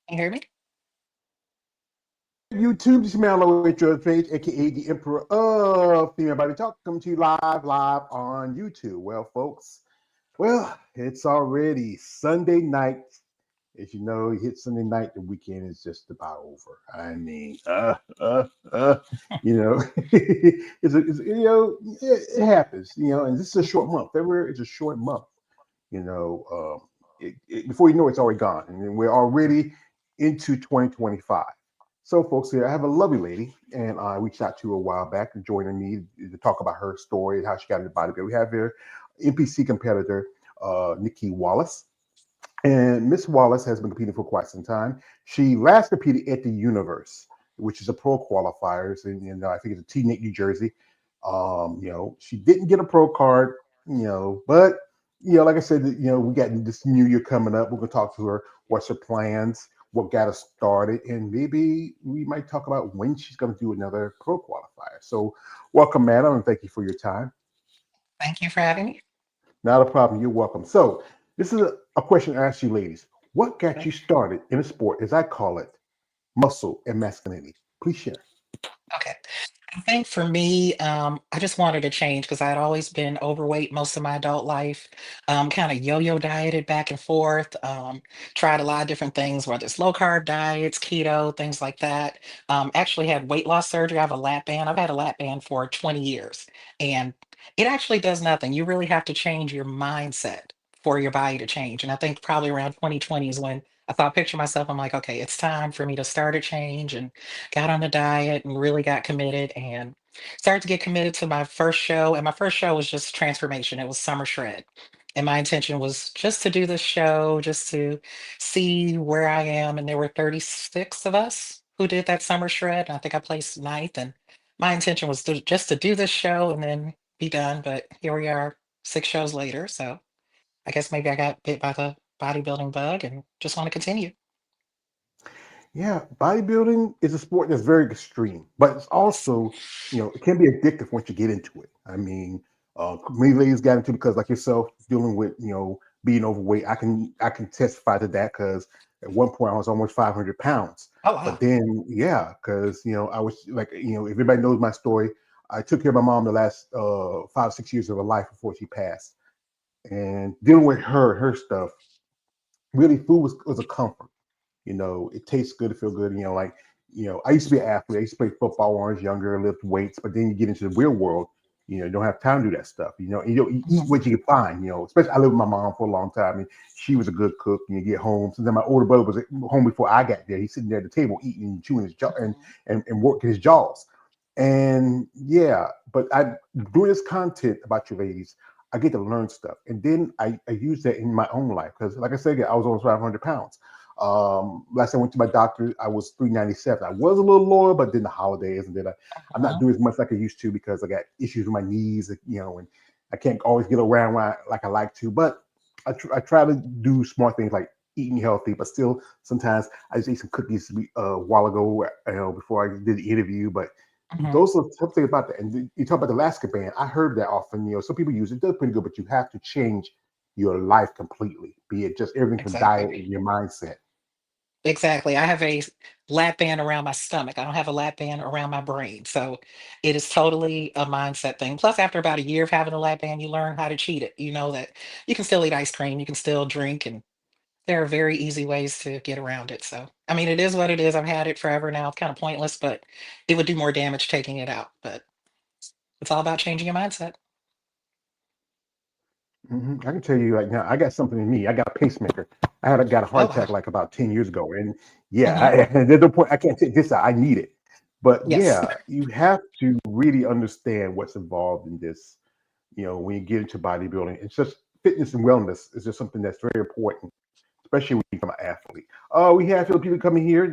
Can you hear me? YouTube, this is Mallow at your page, aka the Emperor of Female Body Talk, coming to you live on YouTube. Well, folks, it's already Sunday night. As you know, you hit Sunday night, the weekend is just about over. I mean, you know, it happens, and this is a short month. February is a short month, you know. Before you know it, it's already gone, and then we're already into 2025. So, folks, here I have a lovely lady, and I reached out to her a while back, joining me to talk about her story and how she got into bodybuilding. We have here NPC competitor Nikki Wallace. And Miss Wallace has been competing for quite some time. She last competed at the Universe, which is a pro qualifiers, and I think it's a Teaneck, New Jersey. She didn't get a pro card, but like I said, we got this new year coming up. We're gonna talk to her. What's her plans? What got us started? And maybe we might talk about when she's gonna do another pro qualifier. So, welcome, madam, and thank you for your time. Thank you for having me. Not a problem. You're welcome. So, this is a question I ask you, ladies. What got Okay. you started in a sport, as I call it, muscle and masculinity? Please share. Okay. I think for me, I just wanted to change because I had always been overweight most of my adult life. Kind of yo-yo dieted back and forth. Tried a lot of different things, whether it's low carb diets, keto, things like that. Actually had weight loss surgery. I have a lap band. I've had a lap band for 20 years, and it actually does nothing. You really have to change your mindset for your body to change. And I think probably around 2020 is when I thought, picture myself. I'm like, okay, it's time for me to start a change and got on the diet and really got committed and started to get committed to my first show. And my first show was just transformation. It was Summer Shred. And my intention was just to do this show, just to see where I am. And there were 36 of us who did that Summer Shred. And I think I placed ninth. And my intention was just to do this show and then be done. But here we are 6 shows later. So I guess maybe I got bit by the bodybuilding bug and just want to continue. Yeah, bodybuilding is a sport that's very extreme, but it's Yes. also, it can be addictive once you get into it. I mean, many ladies got into it because, like yourself, dealing with, being overweight. I can testify to that because at one point I was almost 500 pounds. Oh, But wow. then, yeah, because I was like, if everybody knows my story, I took care of my mom the last 5 6 years of her life before she passed, and dealing with her stuff. Really, food was a comfort. It tastes good, it feels good. Like, I used to be an athlete. I used to play football when I was younger, lift weights, but then you get into the real world, you don't have time to do that stuff. You eat Mhm. what you can find, especially I lived with my mom for a long time, and she was a good cook. And you get home. Sometimes my older brother was home before I got there. He's sitting there at the table eating and chewing his jaw Mhm. and working his jaws. And yeah, but I doing this content about you ladies, I get to learn stuff. And then I use that in my own life. Because like I said, I was almost 500 pounds. Last time I went to my doctor, I was 397. I was a little lower, but then the holidays, and then I'm not Mhm. doing as much like I used to because I got issues with my knees, and I can't always get around like I like to. But I try to do smart things like eating healthy, but still sometimes I just ate some cookies a while ago, before I did the interview. But Mhm. those are something about that. And you talk about the Alaska band. I heard that often. Some people use it, it does pretty good, but you have to change your life completely, be it just everything from diet Exactly. and your mindset. Exactly. I have a lap band around my stomach. I don't have a lap band around my brain. So it is totally a mindset thing. Plus, after about a year of having a lap band, you learn how to cheat it. You know that you can still eat ice cream, you can still drink, and there are very easy ways to get around it. So, I mean, it is what it is. I've had it forever now. It's kind of pointless, but it would do more damage taking it out. But it's all about changing your mindset. I can tell you right now, I got something in me. I got a pacemaker. Got a Oh, heart wow. attack like about 10 years ago, and yeah, Hmm. there's no point. I can't take this out. I need it. But Yes. yeah, you have to really understand what's involved in this. When you get into bodybuilding, it's just fitness and wellness is just something that's very important, especially when you become an athlete. We have people coming here.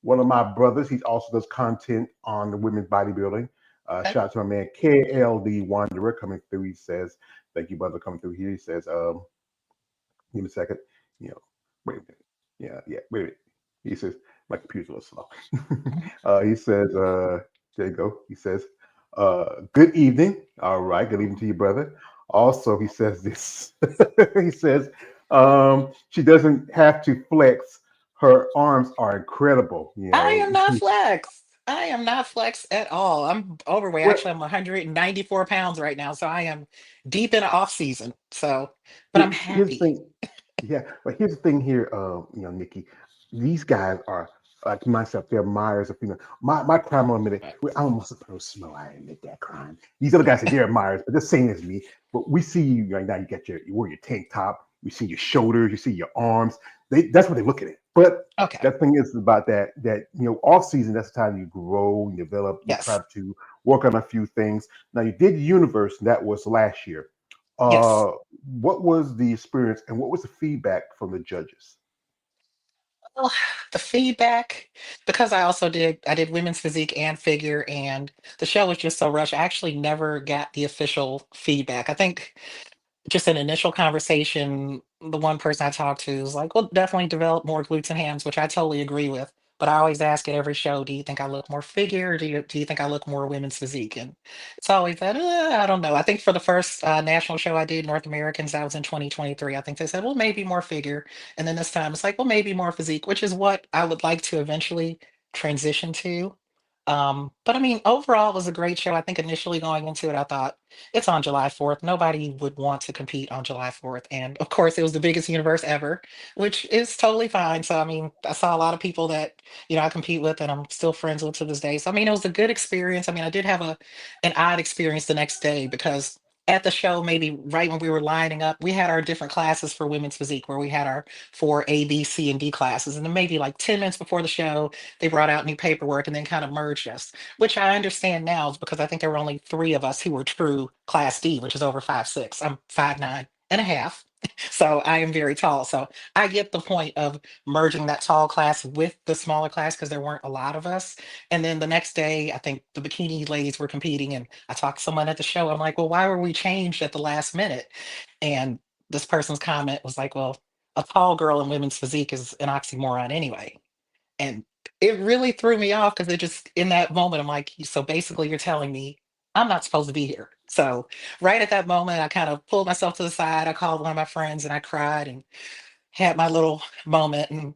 One of my brothers, he also does content on the women's bodybuilding. Okay. Shout out to my man KLD Wanderer coming through. He says, "Thank you, brother, coming through here." He says, "Give me a second. You know, wait a minute. Yeah, wait a minute." He says, "My computer's a little slow." Mhm. He says, "There you go." He says, "Good evening." All right, good evening to you, brother. Also, he says this. He says, "She doesn't have to flex her arms are incredible. I am not flex. I am not flex at all. I'm overweight. Well, Actually, I'm 194 pounds right now, so I am deep in off season. So, but I'm here's the happy. thing. Yeah, but here's the thing here, Nikki. These guys are like myself. They're admirers of female. My crime will admit it. Right. I'm almost a smell. I admit that crime. These other guys say they're admirers, but the same as me. But we see you right now. You wear your tank top. We see your shoulders. You see your arms. That's what they're looking at. But Okay. that thing is about that off season. That's the time you grow, you develop, you try Yes. to work on a few things. Now you did Universe. That was last year. Yes. What was the experience and what was the feedback from the judges? Well, the feedback, because I did women's physique and figure, and the show was just so rushed. I actually never got the official feedback. I think just an initial conversation, the one person I talked to was like, "Well, definitely develop more glutes and hams," which I totally agree with. But I always ask at every show, "Do you think I look more figure? Or do you think I look more women's physique?" And it's always that, I don't know. I think for the first national show I did, North Americans, that was in 2023. I think they said, "Well, maybe more figure," and then this time it's like, "Well, maybe more physique," which is what I would like to eventually transition to. But I mean, overall, it was a great show. I think initially going into it, I thought it's on July 4th. Nobody would want to compete on July 4th. And of course, it was the biggest universe ever, which is totally fine. So, I mean, I saw a lot of people that, I compete with and I'm still friends with to this day. So, I mean, it was a good experience. I mean, I did have an odd experience the next day because at the show, maybe right when we were lining up, we had our different classes for women's physique where we had our four A, B, C, and D classes. And then maybe like 10 minutes before the show, they brought out new paperwork and then kind of merged us, which I understand now is because I think there were only three of us who were true class D, which is over 5'6". I'm 5'9" and a half. So I am very tall. So I get the point of merging that tall class with the smaller class because there weren't a lot of us. And then the next day, I think the bikini ladies were competing, and I talked to someone at the show. I'm like, "Well, why were we changed at the last minute?" And this person's comment was like, "Well, a tall girl in women's physique is an oxymoron anyway." And it really threw me off because it just in that moment, I'm like, "So basically you're telling me I'm not supposed to be here." So right at that moment, I kind of pulled myself to the side. I called one of my friends and I cried and had my little moment and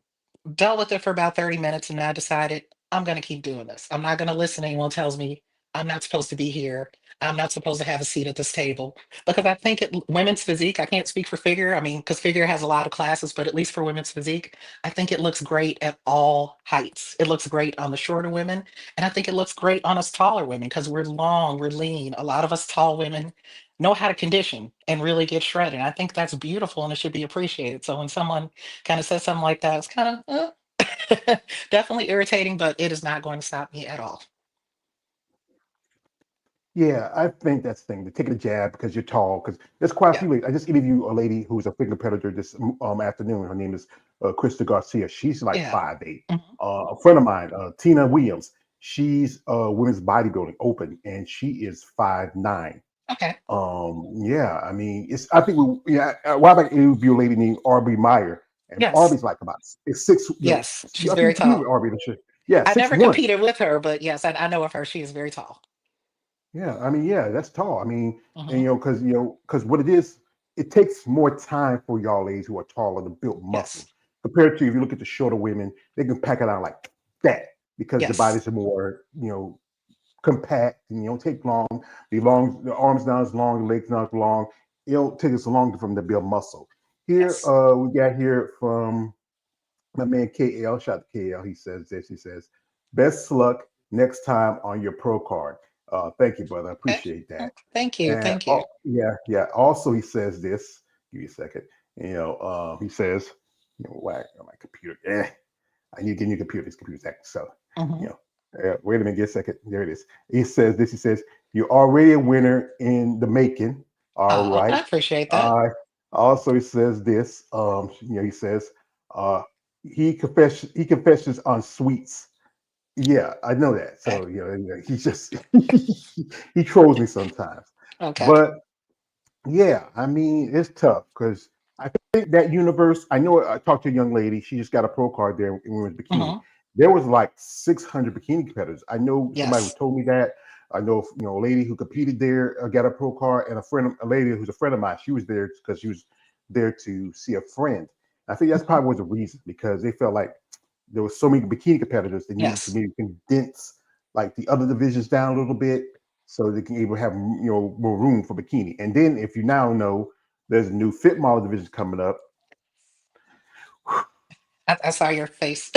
dealt with it for about 30 minutes. And I decided I'm going to keep doing this. I'm not going to listen to anyone tells me I'm not supposed to be here. I'm not supposed to have a seat at this table because I think women's physique, I can't speak for figure. I mean, because figure has a lot of classes, but at least for women's physique, I think it looks great at all heights. It looks great on the shorter women. And I think it looks great on us taller women because we're long, we're lean. A lot of us tall women know how to condition and really get shredded. I think that's beautiful and it should be appreciated. So when someone kind of says something like that, it's kind of definitely irritating, but it is not going to stop me at all. Yeah, I think that's the thing. To take a jab because you're tall. Because there's quite a Yeah. few ladies. I just interviewed a lady who's a figure competitor this afternoon. Her name is Krista Garcia. She's like Yeah. 5'8". Mhm. A friend of mine, Tina Williams. She's women's bodybuilding open, and she is 5'9". Okay. Yeah, I mean, it's. I think we. Yeah, a while back, it would be a lady named Aubrey Meyer, and Yes. Aubrey's like about it's six. Yes. She's I think very you competed with tall. Aubrey this year. Yeah, I six never one. competed with her, but yes, I know of her. She is very tall. Yeah, I mean, yeah, that's tall. I mean, and Hmm. because what it is, it takes more time for y'all ladies who are taller to build muscle Yes. compared to if you look at the shorter women, they can pack it out like that because the Yes. bodies are more, compact and you don't take long. The arms not as long, the legs not as long. It'll take us longer from to build muscle. Here, Yes. we got here from my man KL. Shout out to KL. He says this. He says, "Best luck next time on your pro card." Thank you, brother. I Okay. appreciate that. Thank you. And Thank you. yeah, yeah. Also, he says this. Give me a second. He says, why on my computer? I need to get a new computer. This computer's acting so. Hmm. You know, wait a minute. Get a second. There it is. He says this. He says, "You're already a winner in the making." All Oh, I right. appreciate that. Uh, Also, he says this. He says, uh, he confesses on sweets. Yeah, I know that. Okay. So he just he trolls me sometimes. Okay. But yeah, I mean, it's tough because I think that universe. I know I talked to a young lady. She just got a pro card there in women's bikini. Hmm. There was like 600 bikini competitors. I know somebody who Yes. told me that. I know, a lady who competed there got a pro card, and a lady who's a friend of mine. She was there because she was there to see a friend. I think that's Hmm. probably was the reason because they felt like there was so many bikini competitors, they needed to Yes. maybe condense like the other divisions down a little bit so they can able to have more room for bikini. And then if you now know there's a new fit model division coming up, I saw your face.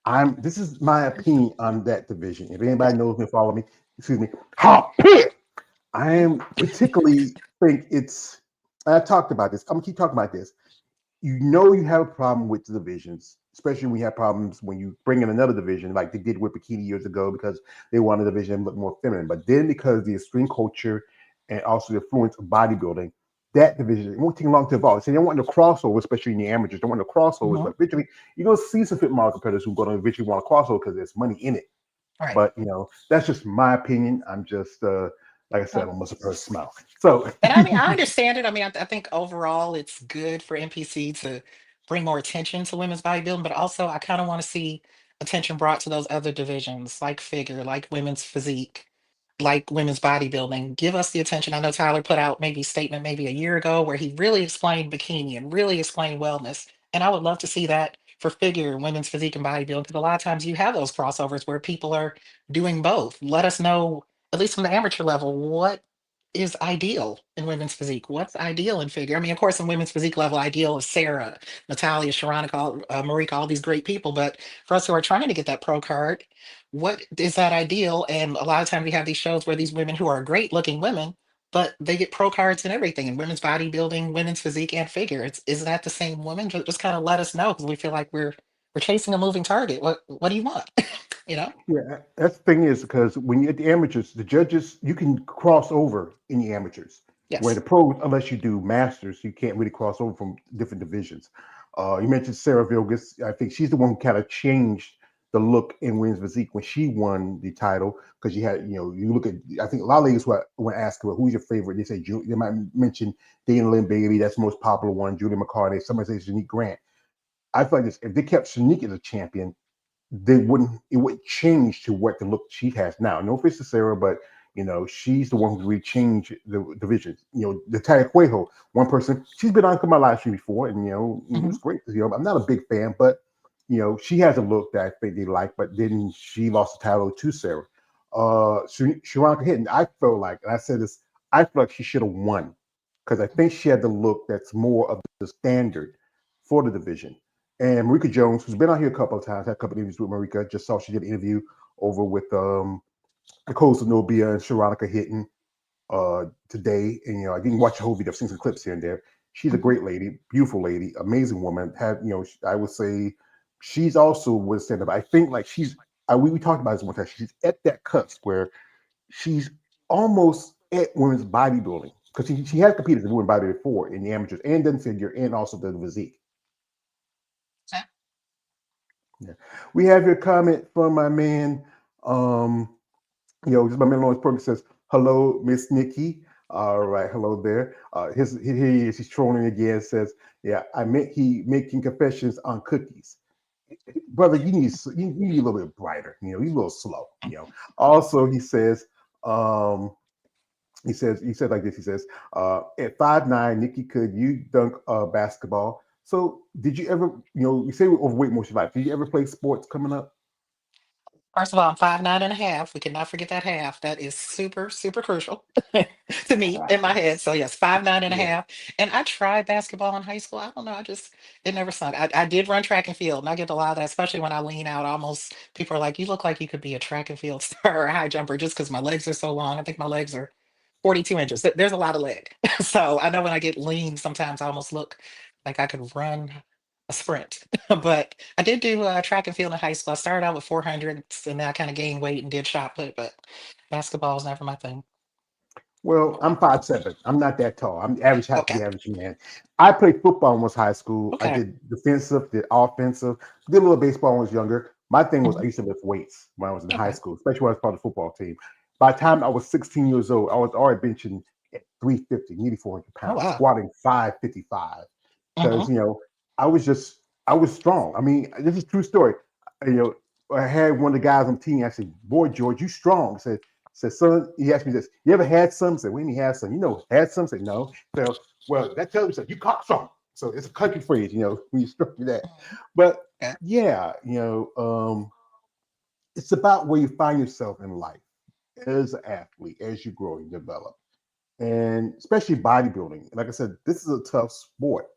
I'm this is my opinion on that division. If Yeah. anybody knows me, follow me. Excuse me. Hop it. I am particularly think it's. I talked about this. I'm gonna keep talking about this. You have a problem with the divisions, especially when you have problems when you bring in another division, like they did with bikini years ago, because they wanted the division to look more feminine. But then because the extreme culture and also the influence of bodybuilding, that division it won't take long to evolve. So they don't want no crossover, especially in the amateurs. They want no crossovers, Hmm. but eventually you're gonna see some fit model competitors who are gonna eventually want to crossover because there's money in it. Right. But that's just my opinion. I'm just like I said, I'm a first smile. So And I mean, I understand it. I mean, I think overall it's good for NPC to bring more attention to women's bodybuilding, but also I kind of want to see attention brought to those other divisions like figure, like women's physique, like women's bodybuilding. Give us the attention. I know Tyler put out maybe a statement maybe a year ago where he really explained bikini and really explained wellness. And I would love to see that for figure, women's physique and bodybuilding, because a lot of times you have those crossovers where people are doing both. Let us know, at least from the amateur level, what is ideal in women's physique? What's ideal in figure? I mean, of course, in women's physique level, ideal is Sarah, Natalia, Sharonica, Marika, all these great people. But for us who are trying to get that pro card, what is that ideal? And a lot of times we have these shows where these women who are great looking women, but they get pro cards and everything in women's bodybuilding, women's physique, and figure. Is that the same woman? Just kind of let us know because we feel like we're chasing a moving target. What do you want? you know? yeah, that's the thing is because when you're at the amateurs, the judges you can cross over in the amateurs. Where the Yes. pros, unless you do masters, you can't really cross over from different divisions. You mentioned Sarah Vilgas. I think she's the one who kind of changed the look in women's physique when she won the title because you had, you look at. I think a lot of ladies when asked her who's your favorite, they say they might mention Dana Lynn Bailey. That's the most popular one. Julie McCartney. Somebody says Shanique Grant. I feel like this if they kept Shanique as a champion, they wouldn't it would change to what the look she has now. No offense to Sarah, but she's the one who really changed the division. Natalia Cuejo, one person, she's been on my live stream before, and it Hmm. was great. I'm not a big fan, but she has a look that I think they like. But then she lost the title to Sarah. Sharonka Hinton, I felt like, and I said this, I feel like she should have won because I think she had the look that's more of the standard for the division. And Marika Jones, who's been out here a couple of times, had a couple of interviews with Marika. Just saw she did an interview over with Nicole Zenobia and Sharonica Hitton today. And I didn't watch the whole video. I've seen some clips here and there. She's a Hmm. great lady, beautiful lady, amazing woman. Had I would say she's also with stand up. I think like we talked about this one time. She's at that cusp where she's almost at women's bodybuilding because she has competed in women's bodybuilding before in the amateurs and done figure and also the physique. Yeah. We have your comment from my man. Um, just my man Lawrence Perkins says, "Hello, Miss Nikki." All right, hello there. Here he is. He's trolling again. Says, "Yeah, I meant he making confessions on cookies, brother. You need a little bit brighter. You're a little slow. Also, he says, um, he said like this. He says, at 5'9", Nikki, could you dunk basketball? So, did you ever, you say we're overweight most of your life. Did you ever play sports coming up? First of all, I'm 5'9.5". We cannot forget that half. That is super, super crucial to me in my head. So yes, 5'9" and a Yeah. half. And I tried basketball in high school. I don't know. It never sunk. I did run track and field, and I get a lot of that, especially when I lean out. Almost people are like, "You look like you could be a track and field star or a high jumper," just because my legs are so long. I think my legs are 42 inches. There's a lot of leg. So I know when I get lean, sometimes I almost look like I could run a sprint. But I did do track and field in high school. I started out with 400 and then I kind of gained weight and did shot put, but basketball was never my thing. Well, I'm 5'7". I'm not that tall. I'm average height for Okay. the average man. I played football in was high school. I Okay. did defensive, did offensive, did a little baseball when I was younger. My thing was I Mhm. used to lift weights when I was in high Okay. school, especially when I was part of the football team. By the time I was 16 years old, I was already benching at 350, nearly 400 Oh, pounds, wow. squatting 555. Hmm. Because I was just I was strong. I mean, this is a true story. You know, I had one of the guys on the team. I said, "Boy, George, you strong." I said, "Son," he asked me this. "You ever had some?" I said, "When you had some?" "Had some?" I said, "No." So, well, that tells me something. You caught some. So it's a country phrase, when you structure that. Mhm. But Yeah, yeah, it's about where you find yourself in life as an athlete, as you grow and develop, and especially bodybuilding. Like I said, this is a tough sport,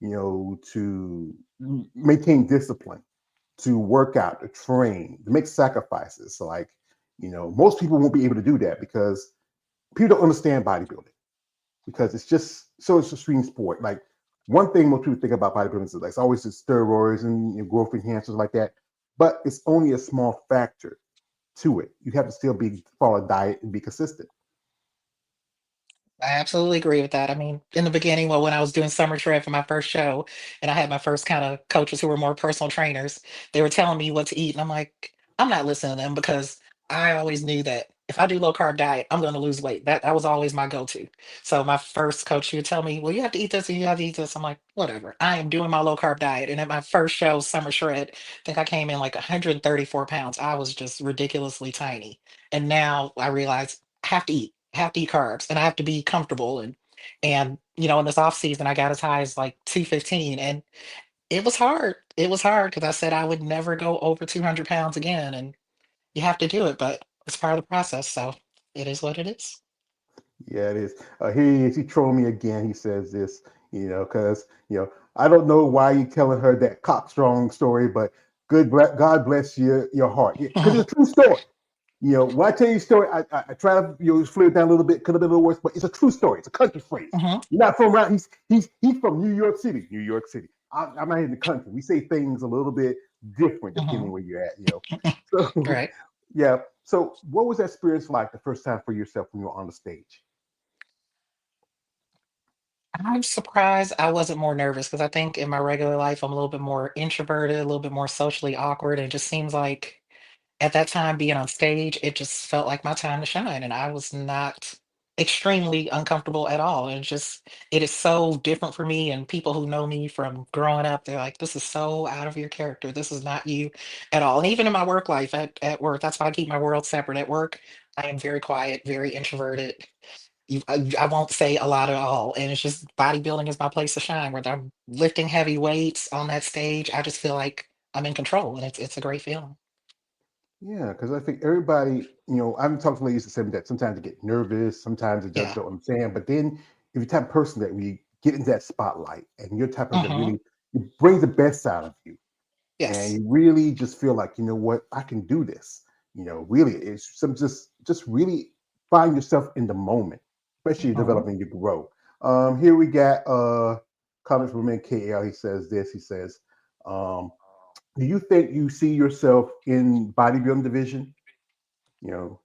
to maintain discipline, to work out, to train, to make sacrifices. So like, most people won't be able to do that because people don't understand bodybuilding because it's just so it's a extreme sport. Like one thing most people think about bodybuilding is like it's always the steroids and growth enhancers like that, but it's only a small factor to it. You have to still be follow a diet and be consistent. I absolutely agree with that. I mean, in the beginning, well, when I was doing summer trip for my first show, and I had my first kind of coaches who were more personal trainers, they were telling me what to eat, and I'm like, I'm not listening to them because I always knew that if I do low carb diet, I'm going to lose weight. That was always my go to. So my first coach, she would tell me, well, you have to eat this and you have to eat this. I'm like, whatever. I am doing my low carb diet. And at my first show, Summer Shred, I think I came in like 134 pounds. I was just ridiculously tiny. And now I realize I have to eat carbs and I have to be comfortable and in this off season I got as high as like 215 and it was hard. It was hard because I said I would never go over 200 pounds again and you have to do it, but it's part of the process. So it is what it is. Yeah, it is. Here he is. He trolling me again. He says this, because I don't know why you telling her that cock strong story, but God bless your heart, because it's a true story. When I tell you a story, I try to flip it down a little bit, could have been a little worse, but it's a true story. It's a country phrase. Hmm. You're not from around. He's from New York City. New York City. I'm not in the country. We say things a little bit different depending Hmm. where you're at. So Right. yeah. So what was that experience like the first time for yourself when you were on the stage? I'm surprised I wasn't more nervous because I think in my regular life I'm a little bit more introverted, a little bit more socially awkward. And it just seems like at that time being on stage, it just felt like my time to shine. And I was not extremely uncomfortable at all. And just it is so different for me. And people who know me from growing up, they're like, this is so out of your character. This is not you at all. And even in my work life at work, that's why I keep my world separate. At work, I am very quiet, very introverted. I won't say a lot at all. And it's just bodybuilding is my place to shine. Whether I'm lifting heavy weights on that stage, I just feel like I'm in control. And it's a great feeling. Yeah, because I think everybody, I've talked to ladies that said that sometimes they get nervous, sometimes they just Yeah. don't understand. But then if you're the type of person that when you get into that spotlight and you're the type of person that Hmm. really it brings the best out of you and Yes. you really just feel like, you know what, I can do this. Really it's some just really find yourself in the moment, especially Mhm. developing your grow. Here we got comments from KL. He says this, he says, um, do you think you see yourself in bodybuilding division? You know,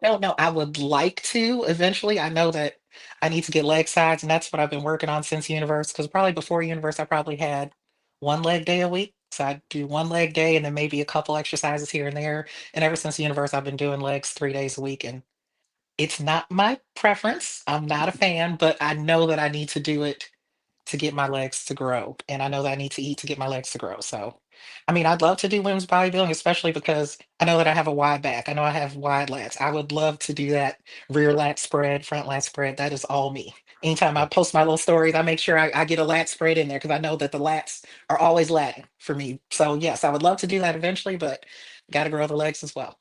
I don't know. I would like to eventually. I know that I need to get leg size, and that's what I've been working on since Universe. Because probably before Universe, I probably had one leg day a week. So I'd do one leg day and then maybe a couple exercises here and there. And ever since Universe, I've been doing legs 3 days a week. And it's not my preference. I'm not a fan, but I know that I need to do it to get my legs to grow. And I know that I need to eat to get my legs to grow. So, I mean, I'd love to do women's bodybuilding, especially because I know that I have a wide back. I know I have wide lats. I would love to do that rear lat spread, front lat spread. That is all me. Anytime I yeah, post my little stories, I make sure I get a lat spread in there because I know that the lats are always latting for me. So, yes, I would love to do that eventually, but got to grow the legs as well.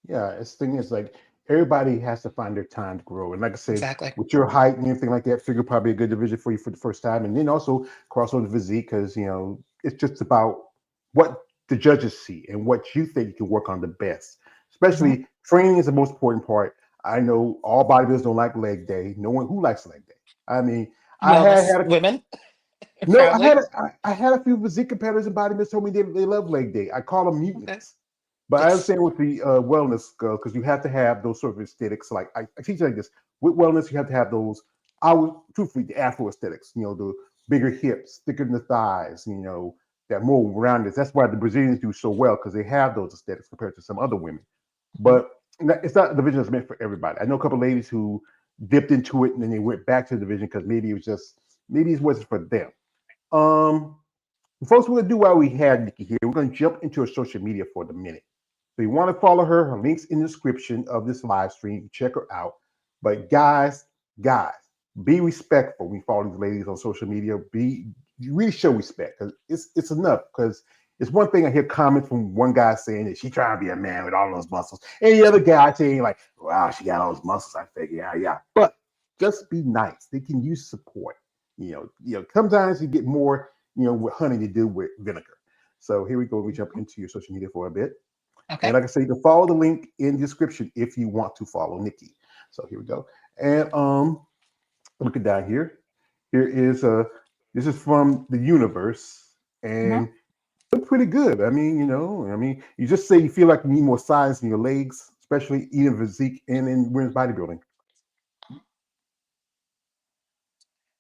yeah. It's the thing is like everybody has to find their time to grow. And like I said, Exactly. with your height and anything like that, figure probably a good division for you for the first time. And then also cross over the physique because it's just about what the judges see and what you think you can work on the best. Hmm. Especially training is the most important part. I know all bodybuilders don't like leg day. No one who likes leg day. I mean, I had Wellness had a women, no, probably. I had a few physique competitors and bodybuilders told me they love leg day. I call them Okay. mutants. But I Yes. understand with the wellness girl because you have to have those sort of aesthetics. Like I teach you like this with wellness, you have to have those. I would truthfully the Afro aesthetics. The bigger hips, thicker in the thighs. That more rounded. That's why the Brazilians do so well because they have those aesthetics compared to some other women. Mhm. But it's not a division that's meant for everybody. I know a couple of ladies who dipped into it and then they went back to the division because maybe it wasn't for them. Um, Folks, we're gonna do while we have Nikki here. We're gonna jump into her social media for the minute. So you want to follow her. Her links in the description of this live stream. Check her out. But guys, be respectful when you follow these ladies on social media. Be You really show respect because it's enough. Because it's one thing I hear comments from one guy saying that she trying to be a man with all those muscles, and the other guy saying like, "Wow, she got all those muscles." I figure, yeah, yeah. But just be nice. They can use support. Sometimes you get more, with honey to do with vinegar. So here we go. We jump into your social media for a bit. And Okay. like I say, you can follow the link in the description if you want to follow Nikki. So here we go. And looking down here, here is this is from the universe, Mhm. and look pretty good. You just say you feel like you need more size in your legs, especially eating physique and in women's bodybuilding.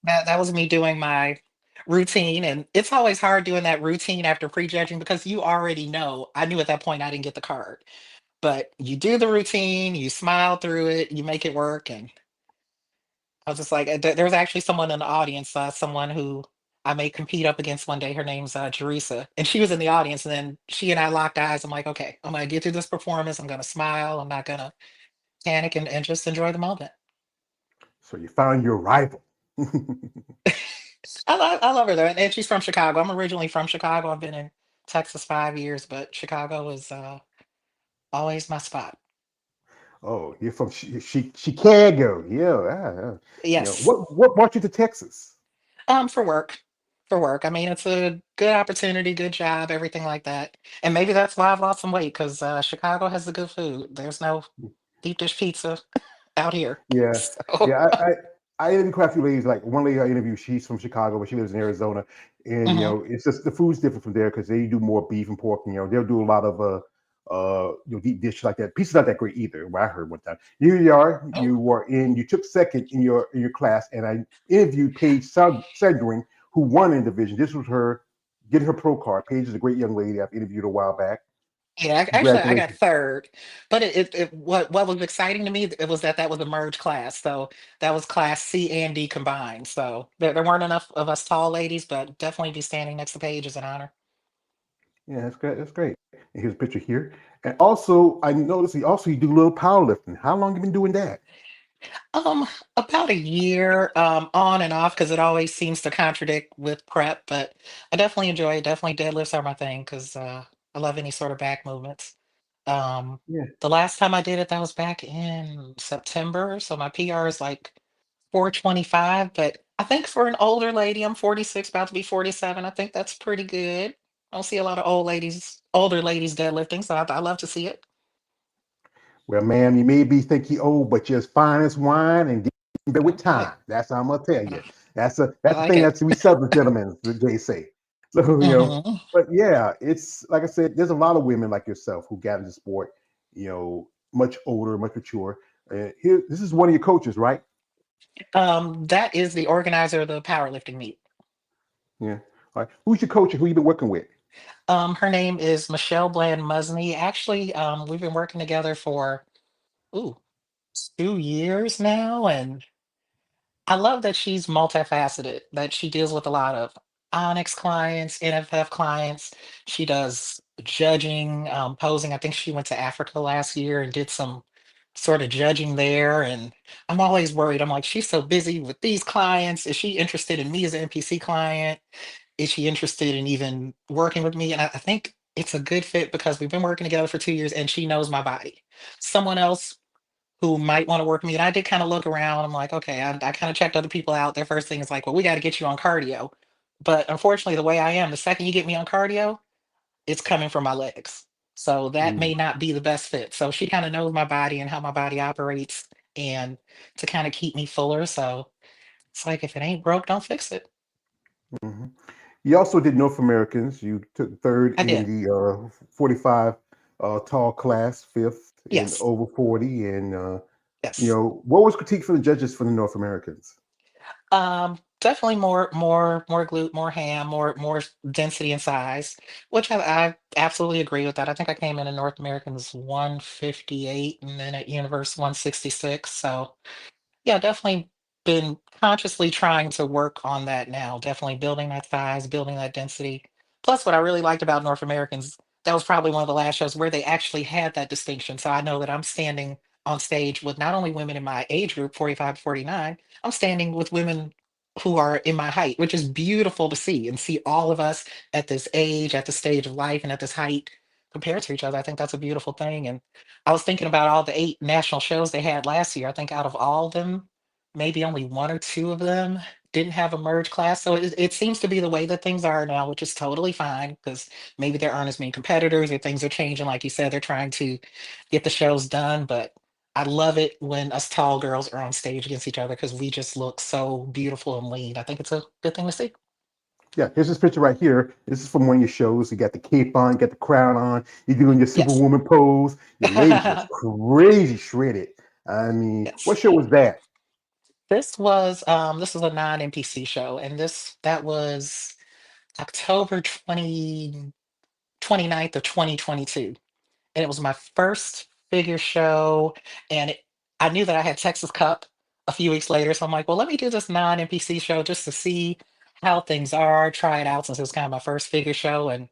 That was me doing my routine, and it's always hard doing that routine after prejudging because you already know. I knew at that point I didn't get the card, but you do the routine, you smile through it, you make it work, and I was just like, there was actually someone in the audience, someone who I may compete up against one day. Her name's Teresa, and she was in the audience, and then she and I locked eyes. I'm like, okay, I'm gonna get through this performance. I'm gonna smile. I'm not gonna panic and just enjoy the moment. So you found your rival. I love her though, and she's from Chicago. I'm originally from Chicago. I've been in Texas 5 years, but Chicago is always my spot. Oh, you're from Chicago. Yeah. Yes, What brought you to Texas? for work, for work. I mean, it's a good opportunity, good job, everything like that, and maybe that's why I've lost some weight because Chicago has the good food. There's no deep dish pizza out here, Yeah, so. yeah. I interviewed quite a few ladies. Like one lady I interviewed, she's from Chicago, but she lives in Arizona, and Mhm. it's just the food's different from there because they do more beef and pork. They'll do a lot of deep dish like that. Pizza's not that great either. What I heard one time. Here you are. Oh, You took second in your class, and I interviewed Paige Sedgwick, who won in division. This was her getting her pro card. Paige is a great young lady. I've interviewed a while back. yeah, actually, I got Congratulations. third, but what was exciting to me it was that was a merged class, so that was class C and D combined. So there weren't enough of us tall ladies, but definitely be standing next to Paige is an honor. Yeah, that's great. That's great. And here's a picture here. And also, I noticed you do a little powerlifting. How long you been doing that? Um, about a year, on and off, because it always seems to contradict with prep, but I definitely enjoy it. Definitely deadlifts are my thing because I love any sort of back movements. Um, Yeah. the last time I did it, that was back in September, so my PR is like 425, but I think for an older lady, I'm 46, about to be 47. I think that's pretty good. I don't see a lot of older ladies deadlifting, so I love to see it. Well, ma'am, you may be think you old, but you're as fine as wine and getting better with Okay, time. That's how I'm gonna tell but you. I That's the like thing it. that's we Southern gentlemen, they say. So Hmm. but yeah, it's like I said, there's a lot of women like yourself who got into sport, much older, much mature. Here, this is one of your coaches, right? That is the organizer of the powerlifting meet. Yeah. All right. Who's your coach and who you been working with? Her name is Michelle Bland Musney. Actually, we've been working together for ooh 2 years now, and I love that she's multifaceted, that she deals with a lot of Onyx clients, NFF clients. She does judging, posing. I think she went to Africa last year and did some sort of judging there. And I'm always worried. I'm like, she's so busy with these clients. Is she interested in me as an NPC client? Is she interested in even working with me? And I think it's a good fit because we've been working together for 2 years and she knows my body. Someone else who might want to work with me. And I did kind of look around. I'm like, okay, I kind of checked other people out. Their first thing is like, well, we got to get you on cardio. But unfortunately, the way I am, the second you get me on cardio, it's coming from my legs. So that Mm-hmm. may not be the best fit. So she kind of knows my body and how my body operates and to kind of keep me fuller. So it's like, if it ain't broke, don't fix it. Mm-hmm. You also did North Americans. You took third I in did. the 45 tall class, fifth in Yes. over 40. And, Yes. what was critique for the judges for the North Americans? Definitely more glute, more ham, more density and size, which I absolutely agree with that. I think I came in North Americans 158 and then at Universe 166. So yeah, definitely been consciously trying to work on that now. Definitely building that size, building that density. Plus, what I really liked about North Americans, that was probably one of the last shows where they actually had that distinction. So I know that I'm standing on stage with not only women in my age group, 45 to 49, I'm standing with women who are in my height, which is beautiful to see and see all of us at this age, at the stage of life, and at this height compared to each other. I think that's a beautiful thing. And I was thinking about all the 8 national shows they had last year. I think out of all of them, maybe only one or two of them didn't have a merge class. So it seems to be the way that things are now, which is totally fine because maybe there aren't as many competitors or things are changing. Like you said, they're trying to get the shows done. But I love it when us tall girls are on stage against each other because we just look so beautiful and lean. I think it's a good thing to see. Yeah, here's this picture right here. This is from one of your shows. You got the cape on, you got the crown on, you're doing your Yes. superwoman pose. Your ladies was crazy shredded. I mean, what Yes. show was that? This was a non-NPC show, and that was October 29th of 2022. And it was my first figure show. And I knew that I had Texas Cup a few weeks later. So I'm like, well, let me do this non-NPC show just to see how things are, try it out since it was kind of my first figure show. And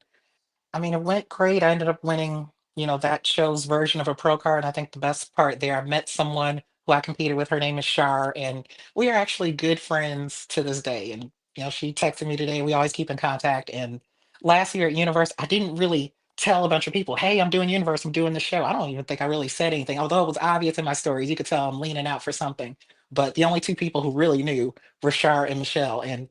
I mean, it went great. I ended up winning, that show's version of a pro card. And I think the best part there, I met someone who I competed with. Her name is Shar, and we are actually good friends to this day. And, she texted me today. We always keep in contact. And last year at Universe, I didn't really tell a bunch of people, hey, I'm doing Universe, I'm doing the show. I don't even think I really said anything, although it was obvious in my stories. You could tell I'm leaning out for something. But the only two people who really knew were Shar and Michelle. And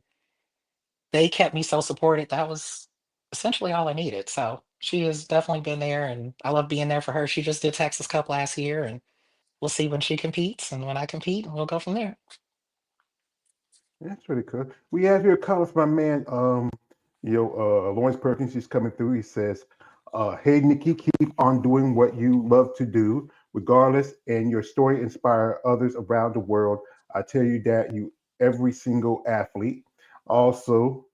they kept me so supported. That was essentially all I needed. So she has definitely been there, and I love being there for her. She just did Texas Cup last year, and we'll see when she competes and when I compete, and we'll go from there. That's pretty cool. We have here a comment from my man, Lawrence Perkins. He's coming through. He says, "Hey Nikki, keep on doing what you love to do, regardless, and your story inspire others around the world. I tell you that you every single athlete. Also,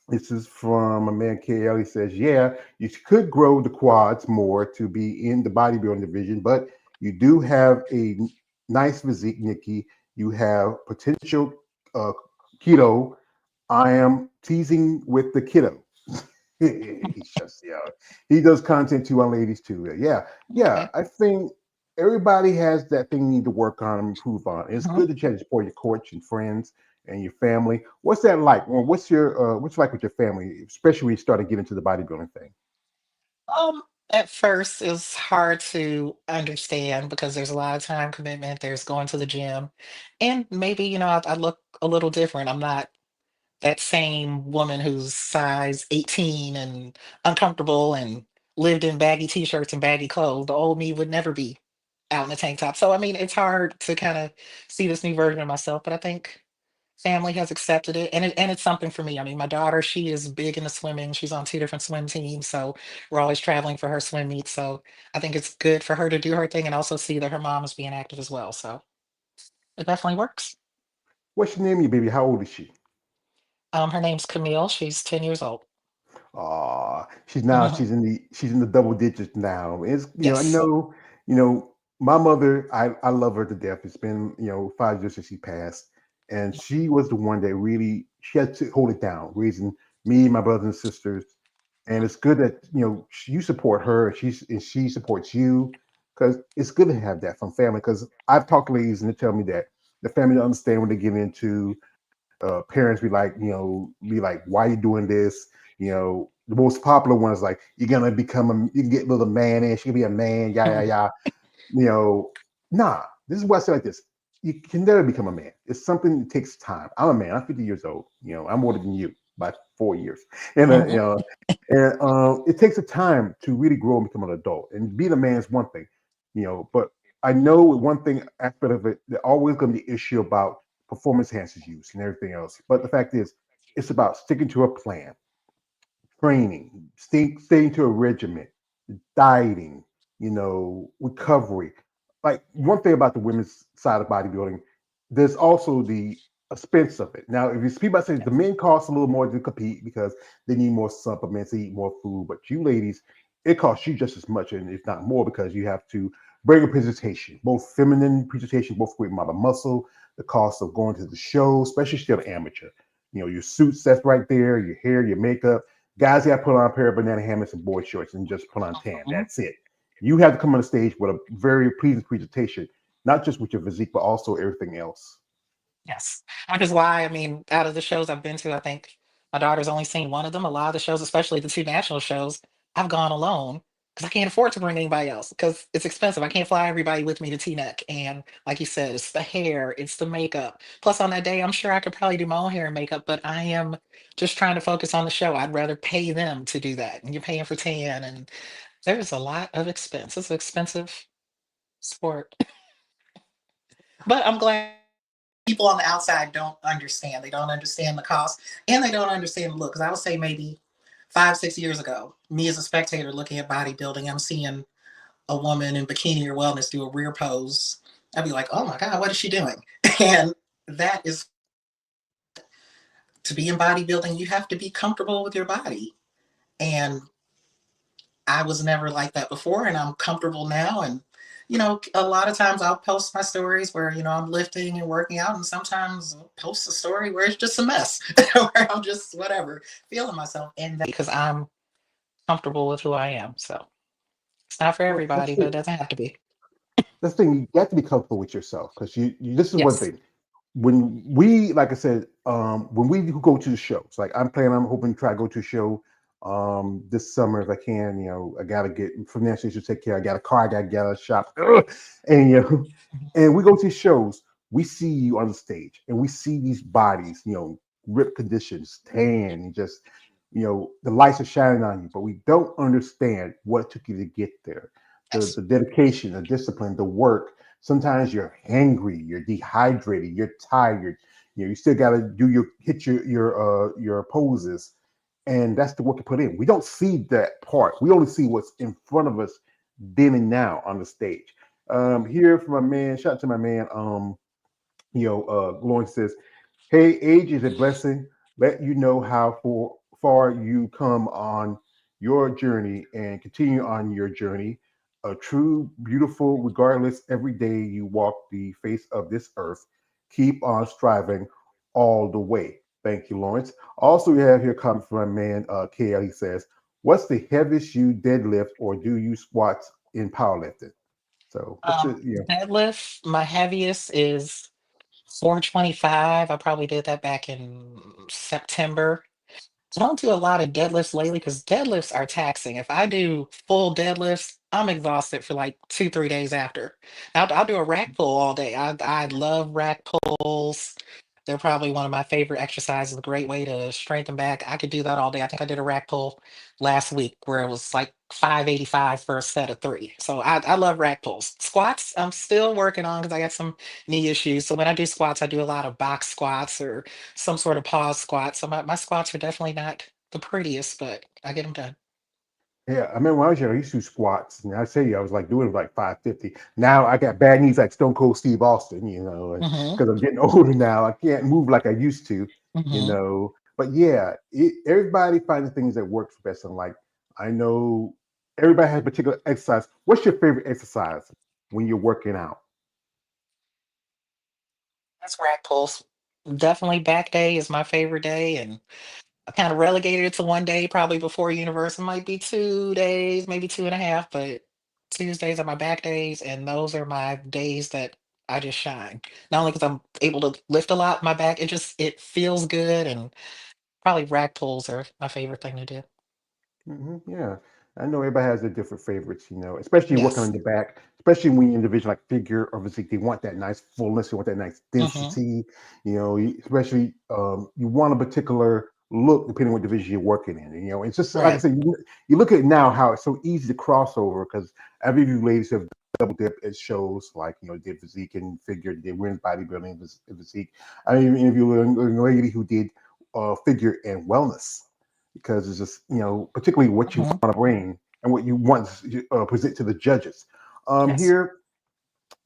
this is from a man KL. He says, "Yeah, you could grow the quads more to be in the bodybuilding division, but you do have a nice physique, Nikki. You have potential uh, keto. I am teasing with the kiddo." He's just he does content too on ladies too. Yeah. Okay. I think everybody has that thing you need to work on and improve on. It's Mhm. good to try to support your coach and friends and your family. What's that like? Well, what's it like with your family, especially when you start to get into the bodybuilding thing? At first, it's hard to understand because there's a lot of time commitment. There's going to the gym, and maybe I look a little different. I'm not that same woman who's size 18 and uncomfortable and lived in baggy t-shirts and baggy clothes. The old me would never be out in a tank top. So I mean, it's hard to kind of see this new version of myself, but I think family has accepted it, and it's something for me. I mean, my daughter, she is big into swimming. She's on 2 different swim teams, so we're always traveling for her swim meets. So I think it's good for her to do her thing and also see that her mom is being active as well. So it definitely works. What's your name, you baby? How old is she? Her name's Camille. She's 10 years old. She's in the double digits now. It's I Yes. know, my mother, I love her to death. It's been, 5 years since she passed. And she was the one that really she had to hold it down, raising me, my brothers and sisters. And it's good that, you support her and she supports you. Because it's good to have that from family. Because I've talked to ladies and they tell me that the family don't understand what they get into. Parents be like, why are you doing this? The most popular one is like, you can get little man in, she can be a man, yeah, yeah, yeah. you know, nah, this is what I say like this. You can never become a man. It's something that takes time. I'm a man, I'm 50 years old. I'm older than you by 4 years. And, Hmm. it takes a time to really grow and become an adult. And being a man is one thing, but I know one thing aspect of it, there's always going to be issue about performance enhancers use and everything else. But the fact is, it's about sticking to a plan, training, staying to a regimen, dieting, recovery. Like one thing about the women's side of bodybuilding, there's also the expense of it. Now, if you people say the men cost a little more to compete because they need more supplements, they eat more food, but you ladies, it costs you just as much, and if not more, because you have to bring a presentation, both feminine presentation, both with model muscle, the cost of going to the show, especially still amateur. Your suits that's right there, your hair, your makeup. Guys got to put on a pair of banana hammocks and boy shorts and just put on tan. Hmm. That's it. You have to come on the stage with a very pleasing presentation, not just with your physique, but also everything else. Yes. Which is why, I mean, out of the shows I've been to, I think my daughter's only seen one of them. A lot of the shows, especially the two national shows, I've gone alone because I can't afford to bring anybody else because it's expensive. I can't fly everybody with me to Teaneck. And like you said, it's the hair, it's the makeup. Plus, on that day, I'm sure I could probably do my own hair and makeup, but I am just trying to focus on the show. I'd rather pay them to do that. And you're paying for tan, and there's a lot of expense. It's an expensive sport. But I'm glad people on the outside don't understand. They don't understand the cost and they don't understand the look. Because I would say maybe 5, 6 years ago, me as a spectator looking at bodybuilding, I'm seeing a woman in bikini or wellness do a rear pose. I'd be like, oh my God, what is she doing? And that is to be in bodybuilding, you have to be comfortable with your body. And I was never like that before, and I'm comfortable now. And, a lot of times I'll post my stories where, I'm lifting and working out, and sometimes I'll post a story where it's just a mess, where I'm just whatever, feeling myself in that because I'm comfortable with who I am. So it's not for Well, everybody, but it doesn't have to be. that's the thing. You have to be comfortable with yourself because this is one Yes. thing. When we, like I said, when we go to the shows, like I'm hoping to try to go to a show this summer if I can. I gotta get financially to take care. I got a car, I gotta get a shop, and and we go to shows. We see you on the stage, and we see these bodies, ripped conditions, tan, and just the lights are shining on you, but we don't understand what it took you to get there. The Yes. dedication, the discipline, the work. Sometimes you're hangry, you're dehydrated, you're tired. You still got to do your poses, and that's the work you put in. We don't see that part. We only see what's in front of us then and now on the stage. Here from my man, shout out to my man. Lawrence says, "Hey, age is a blessing. Let you know how far you come on your journey and continue on your journey. A true, beautiful, regardless, every day you walk the face of this earth. Keep on striving all the way." Thank you, Lawrence. Also, we have here a comment from my man, KL. He says, "What's the heaviest you deadlift or do you squats in powerlifting?" So, what's Um, it, you know, Deadlift, my heaviest is 425. I probably did that back in September. I don't do a lot of deadlifts lately because deadlifts are taxing. If I do full deadlifts, I'm exhausted for like 2, 3 days after. I'll do a rack pull all day. I love rack pulls. They're probably one of my favorite exercises, a great way to strengthen back. I could do that all day. I think I did a rack pull last week where it was like 585 for a set of three. So I love rack pulls. Squats, I'm still working on because I got some knee issues. So when I do squats, I do a lot of box squats or some sort of pause squat. So my squats are definitely not the prettiest, but I get them done. Yeah, I remember when I was young, I used to do squats, and I say I was like doing like 550. Now I got bad knees like Stone Cold Steve Austin, Hmm. because I'm getting older now. I can't move like I used to, you Hmm. know. But yeah, everybody finds the things that works best in life. I know everybody has a particular exercise. What's your favorite exercise when you're working out? That's rack pulls. Definitely back day is my favorite day. And I kind of relegated it to one day, probably before Universal. Might be 2 days, maybe two and a half, but Tuesdays are my back days, and those are my days that I just shine. Not only because I'm able to lift a lot, my back, it feels good, and probably rack pulls are my favorite thing to do. Yeah, I know everybody has their different favorites, especially working Yes. on your back, especially when you're in division like figure or physique, they want that nice fullness, they want that nice Hmm. density, especially you want a particular look depending on what division you're working in. It's just like I Right. said, you look at it now how it's so easy to cross over because every of you ladies have double dip at shows like did physique and figure, did women's bodybuilding physique. I mean, if you were a lady who did figure and wellness because it's just particularly what you Hmm. want to bring and what you want to present to the judges. Yes. Here,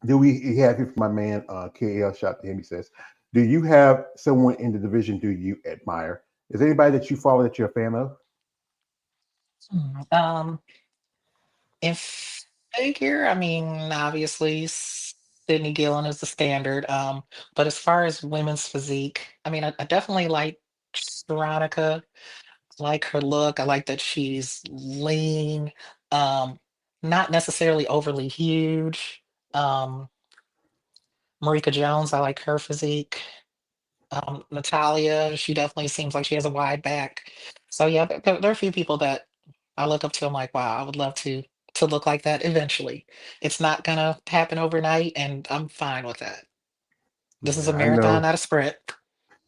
do we have here from my man KL? Shot to him. He says, "Do you have someone in the division do you admire? Is there anybody that you follow that you're a fan of?" In figure, I mean, obviously, Sydney Gillen is the standard. But as far as women's physique, I mean, I definitely like Veronica. Like her look. I like that she's lean. Um, not necessarily overly huge. Um, Marika Jones, I like her physique. Natalia, she definitely seems like she has a wide back. So yeah, there are a few people that I look up to. I'm like, wow, I would love to look like that eventually. It's not gonna happen overnight, and I'm fine with that. This is a Yeah, I marathon, know. not a sprint.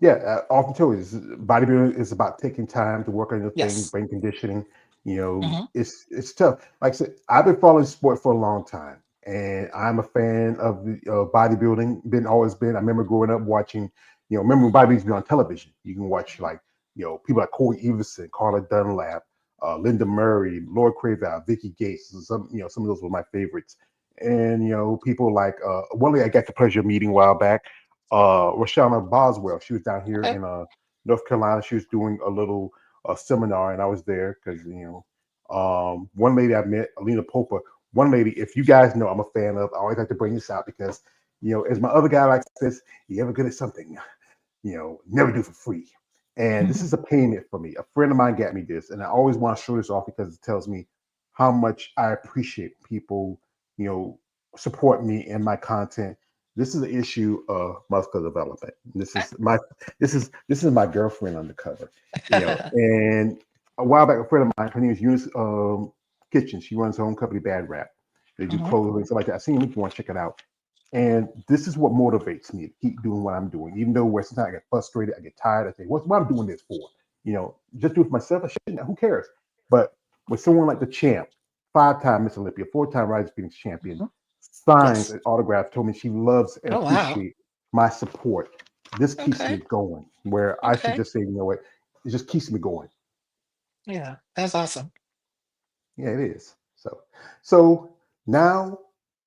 Yeah, often too is bodybuilding is about taking time to work on your things, Yes. brain conditioning. You know, Hmm. it's tough. Like I said, I've been following sport for a long time, and I'm a fan of the bodybuilding. Been always been. I remember growing up watching. Remember when bodybuilding used to be on television? You can watch like people like Corey Everson, Carla Dunlap, Linda Murray, Lord Craval, Vicky Gates. Some of those were my favorites. And people like one lady I got the pleasure of meeting a while back, Roshana Boswell. She was down here Okay. in North Carolina. She was doing a little seminar, and I was there because one lady I met, Alina Popa. One lady, if you guys know, I'm a fan of. I always like to bring this out because as my other guy like says, you ever good at something, never do for free. And this is a payment for me. A friend of mine got me this, and I always want to show this off because it tells me how much I appreciate people, you know, support me and my content. This is the issue of muscular development. This is my girlfriend on the cover, and a while back, a friend of mine, her name is Eunice Kitchen. She runs her own company, Bad Rap. They do Hmm. clothing and stuff like that. I seen you if you want to check it out. And this is what motivates me to keep doing what I'm doing, even though where sometimes I get frustrated, I get tired. I think, what am I doing this for? Just do it for myself. I shouldn't. Who cares? But with someone like the champ, 5-time Miss Olympia, 4-time Rise of Phoenix champion, Hmm. signs Yes. and autographs, told me she loves and Oh wow. appreciates my support. This keeps Okay. me going. Where I should Okay. just say, you know what, it just keeps me going. Yeah, that's awesome. Yeah, it is. So now,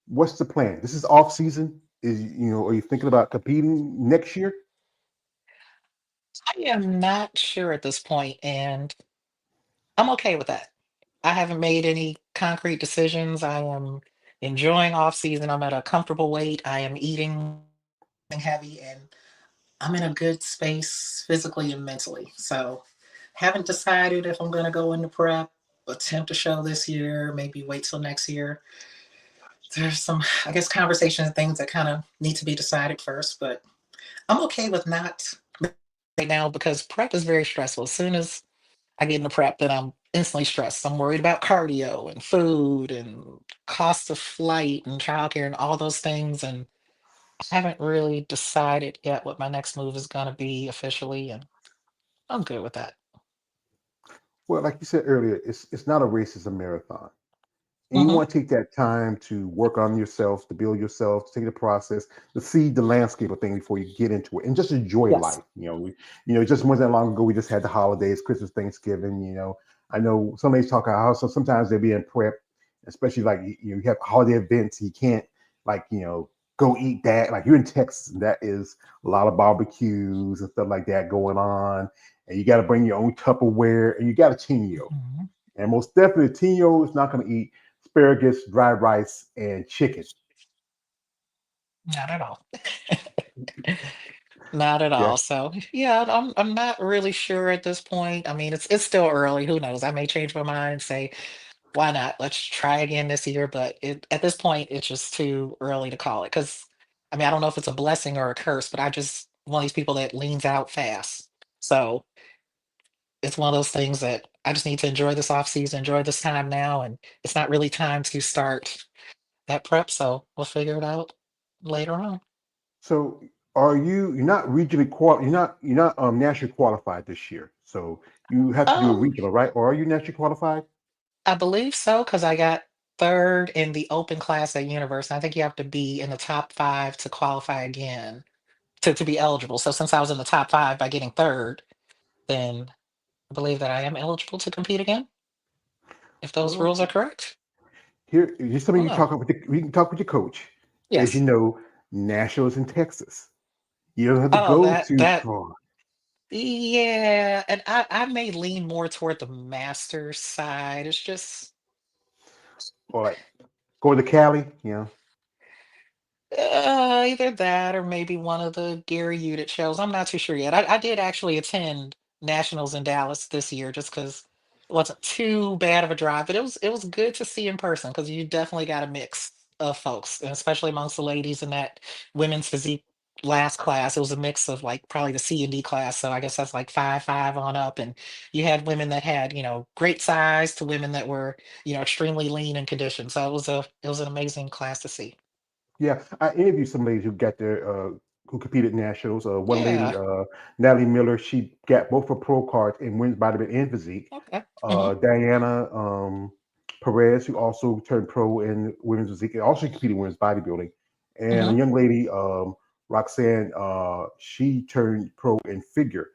what's the plan? This is off season. Are you thinking about competing next year? I am not sure at this point, and I'm okay with that. I haven't made any concrete decisions. I am enjoying off season. I'm at a comfortable weight. I am eating heavy, and I'm in a good space physically and mentally. So, haven't decided if I'm going to go into prep, attempt a show this year, maybe wait till next year. There's some, I guess, conversations and things that kind of need to be decided first, but I'm okay with not right now because prep is very stressful. As soon as I get into prep, then I'm instantly stressed. I'm worried about cardio and food and cost of flight and childcare and all those things. And I haven't really decided yet what my next move is going to be officially. And I'm good with that. Well, like you said earlier, it's not a race; it's a marathon. And you Hmm. want to take that time to work on yourself, to build yourself, to take the process, to see the landscape of things before you get into it, and just enjoy Yes. life. It just wasn't that long ago. We just had the holidays, Christmas, Thanksgiving. I know some ladies talk about how sometimes they be in prep, especially like you have holiday events. You can't like go eat that. Like you're in Texas, and that is a lot of barbecues and stuff like that going on, and you got to bring your own Tupperware, and you got to change your. Hmm. And most definitely, Tino is not going to eat asparagus, dry rice, and chicken. Not at all. Not at Yeah. all. So yeah, I'm not really sure at this point. I mean, it's still early. Who knows? I may change my mind and say, why not? Let's try again this year. But at this point, it's just too early to call it. Because I mean, I don't know if it's a blessing or a curse, but I just one of these people that leans out fast. So it's one of those things that I just need to enjoy this off season, enjoy this time now, and it's not really time to start that prep. So we'll figure it out later on. So you're not regionally you're not nationally qualified this year. So you have to do a Um, regional, right? Or are you nationally qualified? I believe so because I got third in the open class at university. I think you have to be in the top five to qualify again to be eligible. So since I was in the top five by getting third, then I believe that I am eligible to compete again, if those rules are Okay. correct. Here's something Oh no. you can talk with your coach. As you Yes. know, nationals in Texas. You don't have to Oh, go that too that far. yeah. And I may lean more toward the master side. It's just Or like go to Cali, either that or maybe one of the Gary Udit shows. I'm not too sure yet. I did actually attend nationals in Dallas this year just because. wasn't too bad of a drive, but it was good to see in person because you definitely got a mix of folks, and especially amongst the ladies in that women's physique last class. It was a mix of like probably the C and D class, so I guess that's like 5'5" on up, and you had women that had great size to women that were extremely lean and conditioned. So it was an amazing class to see. Yeah, I interviewed some ladies who got their who competed in nationals. One lady, Yeah. Natalie Miller, she got both her pro cards in women's bodybuilding and physique. Okay. Hmm. Diana Perez, who also turned pro in women's physique, and also competed in women's bodybuilding. And a Hmm. young lady, Roxanne, she turned pro in figure.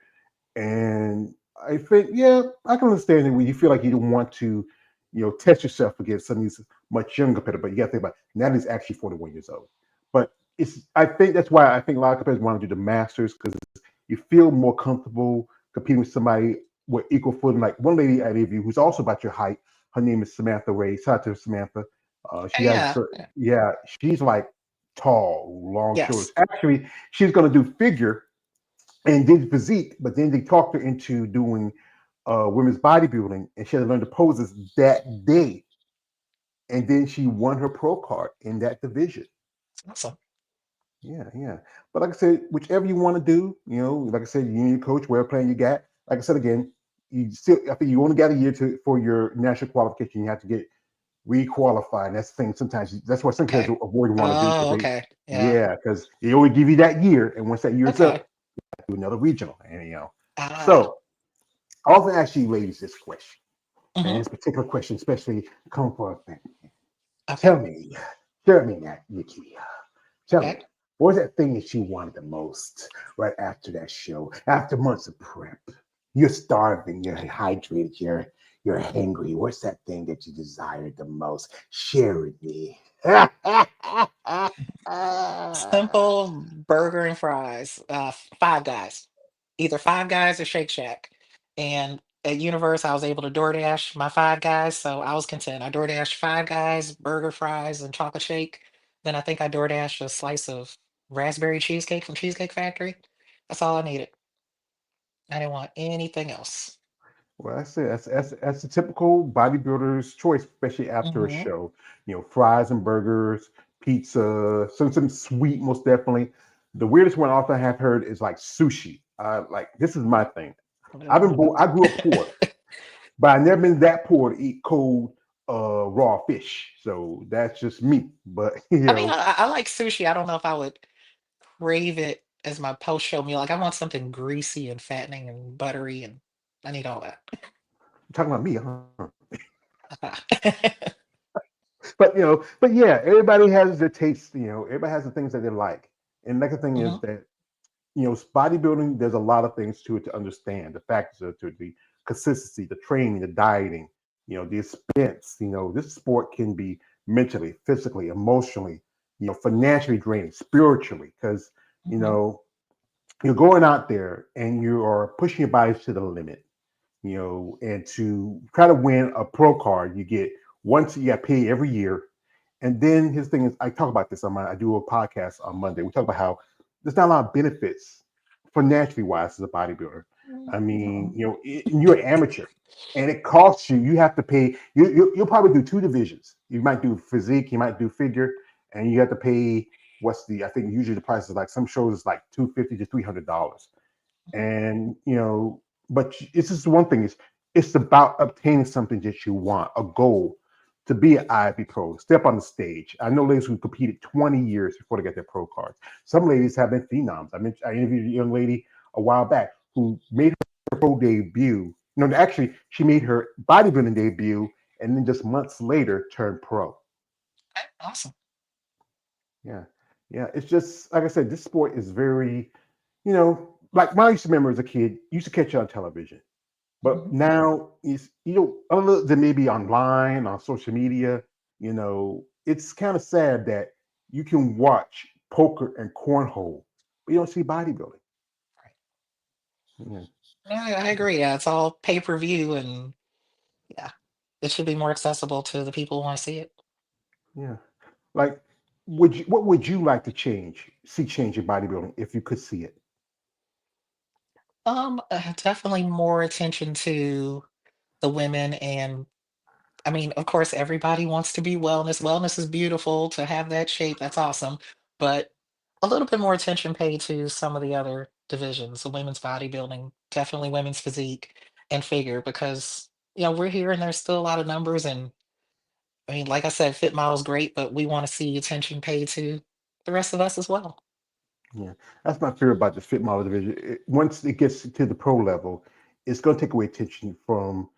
And I think, yeah, I can understand it when you feel like you don't want to, test yourself against some of these much younger competitors. But you got to think about Natalie's actually 41 years old. But I think that's why I think a lot of competitors want to do the Masters because you feel more comfortable competing with somebody with equal footing. Like one lady I interviewed who's also about your height. Her name is Samantha Ray. Shout out to Samantha. She has a Yeah. certain, Yeah. yeah, she's like tall, long shoulders. Yes. Actually, she's going to do figure and did physique, but then they talked her into doing women's bodybuilding, and she had to learn the poses that day. And then she won her pro card in that division. Awesome. Yeah, yeah. But like I said, whichever you want to do, like I said, you and your coach, whatever plan you got. Like I said again, you still, I think you only got a year for your national qualification. You have to get requalified. And that's the thing. Sometimes that's what some kids Okay. avoid want to do because Oh, they, okay. Yeah. yeah, because they only give you that year, and once that year's up, Okay. do another regional, and Ah. So I often ask you ladies this question, and Hmm. this particular question, especially come for a thing. Okay. Tell me, tell me that, Nikki. Tell Okay. me, what was that thing that you wanted the most right after that show? After months of prep, you're starving, you're hydrated, you're hungry. What's that thing that you desired the most? Share with me. Simple burger and fries. Five Guys, either Five Guys or Shake Shack. And at Universe, I was able to DoorDash my Five Guys, so I was content. I DoorDash Five Guys, burger, fries, and chocolate shake. Then I think I DoorDash a slice of raspberry cheesecake from Cheesecake Factory. That's all I needed. I didn't want anything else. Well, that's it. That's a typical bodybuilder's choice, especially after a Hmm. show. Fries and burgers, pizza, some sweet, most definitely. The weirdest one I often have heard is like sushi. Like this is my thing. I grew up poor, but I never been that poor to eat cold, raw fish. So that's just me. But I mean, I like sushi. I don't know if I would crave it as my post-show meal. Like I want something greasy and fattening and buttery, and I need all that. you're talking about me, huh? Uh-huh. But yeah, everybody has their taste. Everybody has the things that they like. And the next thing is Hmm. that bodybuilding, there's a lot of things to it to understand. The factors to it, the consistency, the training, the dieting, the expense. This sport can be mentally, physically, emotionally, financially draining, spiritually, because, you Hmm. know, you're going out there and you are pushing your body to the limit, and to try to win a pro card, you got paid every year. And then his thing is, I talk about this I do a podcast on Monday. We talk about how there's not a lot of benefits financially wise as a bodybuilder. I mean, you're an amateur, and it costs you. You have to pay. You'll probably do two divisions. You might do physique, you might do figure, and you have to pay. I think usually the price is like some shows is like $250 to $300, and but it's just one thing. It's about obtaining something that you want, a goal to be an IFB pro, step on the stage. I know ladies who competed 20 years before they got their pro cards. Some ladies have been phenoms. I interviewed a young lady a while back who made her pro debut. No, actually, she made her bodybuilding debut, and then just months later turned pro. Okay, awesome. Yeah, yeah. It's just like I said, this sport is very, like when I used to remember as a kid, used to catch it on television. But Hmm. now is other than maybe online on social media, it's kind of sad that you can watch poker and cornhole, but you don't see bodybuilding. Right. Yeah, Yeah, I agree. Yeah, it's all pay-per-view, and yeah, it should be more accessible to the people who want to see it. yeah. Like, what would you like to see change in bodybuilding if you could see Definitely more attention to the women. And I mean, of course, everybody wants to be wellness. Wellness is beautiful to have that shape. That's awesome. But a little bit more attention paid to some of the other divisions, the women's bodybuilding, definitely women's physique and figure, because, we're here and there's still a lot of numbers. And I mean, like I said, fit model's great, but we want to see attention paid to the rest of us as well. Yeah, that's my fear about the fit model division. Once it gets to the pro level, it's going to take away attention from